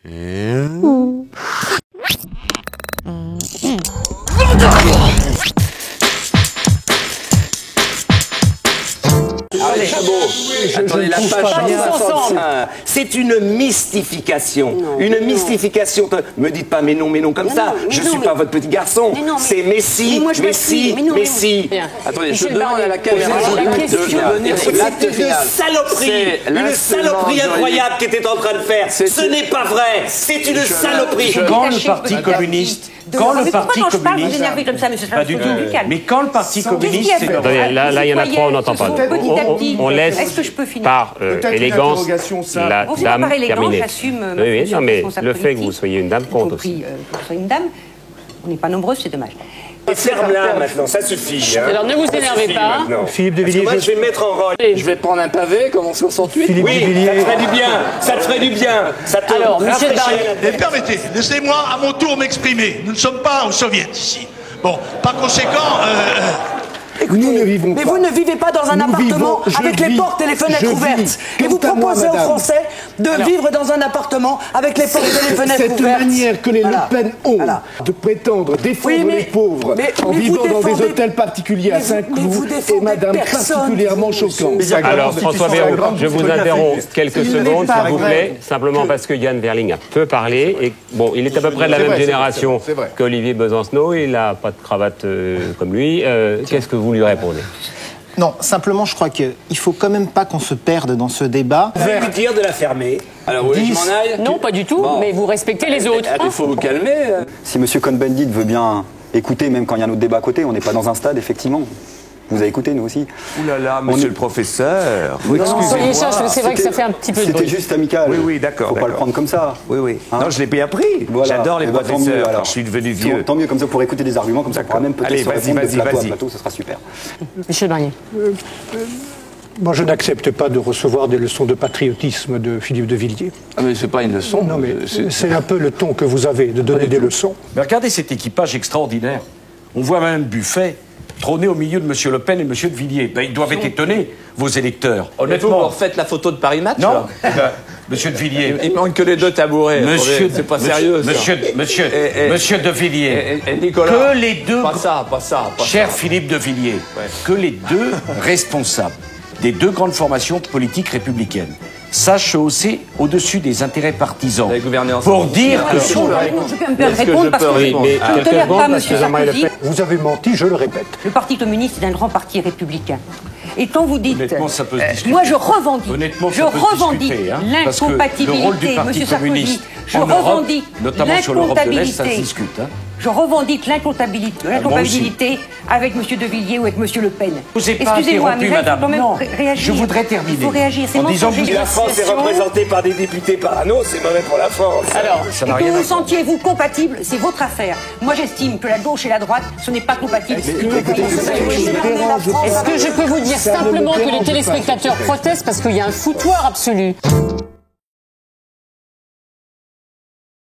Allez, attendez, la page 65. C'est une mystification. Une mystification. Me dites pas mais non comme ça. Je suis pas votre petit garçon. C'est Messi. Attendez, je demande à la caméra de venir sur l'acte final. Une saloperie incroyable qui était en train de faire. Ce n'est pas vrai. C'est une saloperie. Quand le Parti communiste... Quand le Parti communiste... Pas du tout. Mais quand le Parti communiste... Là, il y en a trois, on n'entend pas. On laisse par élégance la dame terminer. Oui, non, mais le fait que vous soyez une dame compte aussi. On n'est pas nombreux, c'est dommage. Ferme-la maintenant, ça suffit. Alors ne vous énervez pas. Philippe de Villiers, moi, je vais me mettre en rôle. Je vais prendre un pavé comme en 68. Philippe oui, de Villiers. ça te ferait du bien. Ça te ferait du bien. Ça te Alors, monsieur Barnier. Et permettez, laissez-moi à mon tour m'exprimer. Nous ne sommes pas aux soviets ici. Bon, par conséquent... Écoutez, nous ne vivons mais pas. vous ne vivez pas dans un appartement avec les portes et les fenêtres ouvertes. Et vous proposez aux Français de vivre dans un appartement avec les portes et les fenêtres ouvertes. Cette manière que les Le Pen ont de prétendre défendre les pauvres en vivant dans des hôtels particuliers à Saint-Cloud est, madame, particulièrement choquante. Alors, François Bayrou, je vous interromps quelques secondes, s'il vous plaît, simplement parce que Yann Verling a peu parlé. Et bon, il est à peu près de la même génération qu'Olivier Besancenot. Il n'a pas de cravate comme lui. Qu'est-ce que vous lui répondez? Non, simplement, je crois qu'il faut quand même pas qu'on se perde dans ce débat. Vous allez lui dire de la fermer. Alors, vous voulez que je m'en aille? Non, pas du tout, mais vous respectez les autres. Il faut vous calmer. Si M. Cohn-Bendit veut bien écouter, même quand il y a un autre débat à côté, on n'est pas dans un stade, effectivement. Vous avez écouté, nous aussi. Ouh là là, monsieur le professeur. Excusez-moi. C'est vrai que ça fait un petit peu de bruit. C'était juste amical. Oui, d'accord. Faut pas le prendre comme ça. Oui. Hein? Non, je l'ai bien appris. Voilà. J'adore les professeurs quand je suis devenu vieux. Tant mieux, comme ça, pour écouter des arguments, comme ça, on pourra même peut-être se répondre de plateau à plateau, ça sera super. Michel Barnier. Moi, je n'accepte pas de recevoir des leçons de patriotisme de Philippe de Villiers. Ah, mais c'est pas une leçon. Non, mais c'est un peu le ton que vous avez de donner des leçons. Mais regardez cet équipage extraordinaire. On voit même Buffet trôner au milieu de M. Le Pen et M. de Villiers. Ben, ils doivent être étonnés, vos électeurs. Honnêtement, vous refaites la photo de Paris Match? Non. Monsieur de Villiers. Il manque que les deux tabourets. C'est pas sérieux. Monsieur de Villiers. Et Nicolas. Que les deux. Pas ça. Cher Philippe de Villiers. Que les deux responsables des deux grandes formations politiques républicaines sachent hausser au-dessus des intérêts partisans. Pour dire que... Je peux me permettre de répondre parce que je ne tolère pas M. Sarkozy. Vous avez menti, je le répète. Le Parti communiste est un grand parti républicain. Et quand vous dites... Honnêtement, ça peut se discuter. Moi, je revendique l'incompatibilité. Le rôle du Parti communiste en Europe, notamment sur l'Europe de l'Est, ça se discute. Je revendique l'incompatibilité avec M. de Villiers ou avec M. Le Pen. Vous n'avez pas interrompu, madame. Non, je voudrais terminer. Il faut réagir. En disant que la France est représentée par des députés parano, c'est mauvais pour la France. Alors, et que vous sentiez-vous compatible, c'est votre affaire. Moi, j'estime que la gauche et la droite, ce n'est pas compatible. Est-ce que je peux vous dire simplement que les téléspectateurs protestent parce qu'il y a un foutoir absolu?